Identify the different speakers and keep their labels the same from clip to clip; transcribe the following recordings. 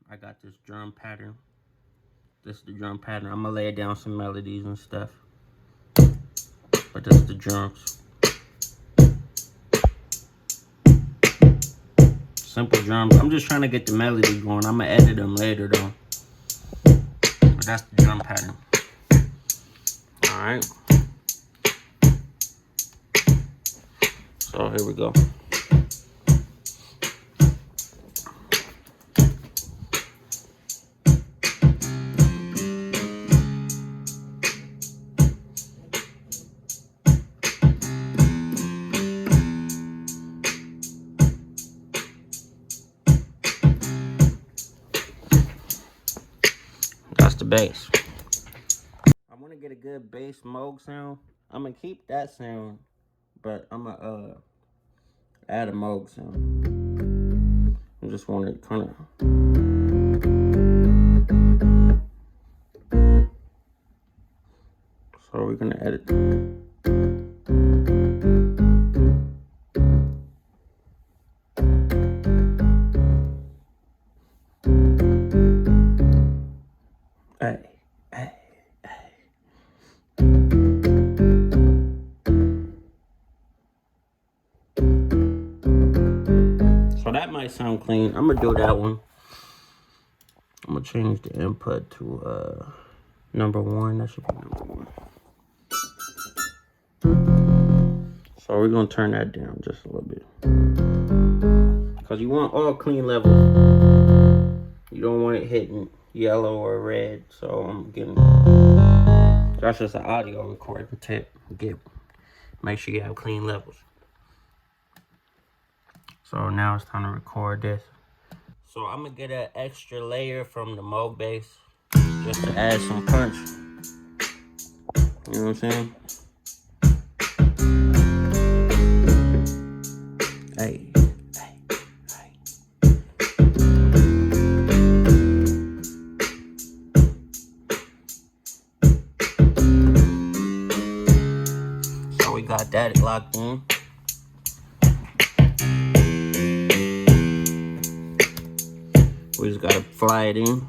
Speaker 1: I got this drum pattern. This is the drum pattern. I'm gonna lay down some melodies and stuff. But this is the drums. Simple drums. I'm just trying to get the melody going. I'm gonna edit them later though. But that's the drum pattern. Alright. So here we go. That's the bass. I want to get a good bass Moog sound. I'm gonna keep that sound, but I'm gonna add a Moog sound. I just want to kind of. So we're gonna edit. Hey, hey, hey. So that might sound clean. I'm gonna do that one. I'm gonna change the input to number 1. That should be number 1. So we're gonna turn that down just a little bit. Cause you want all clean levels. You don't want it hitting yellow or red. So I'm getting, that's just an audio recording tip. Make sure you have clean levels. So now it's time to record this. So I'm gonna get an extra layer from the Moog bass just to add some punch. You know what I'm saying? Hey, hey, hey. So we got that locked in. We just gotta fly it in.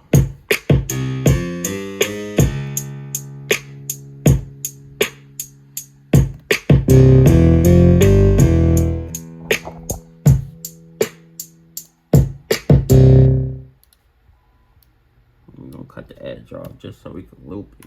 Speaker 1: We're gonna cut the edge off just so we can loop it.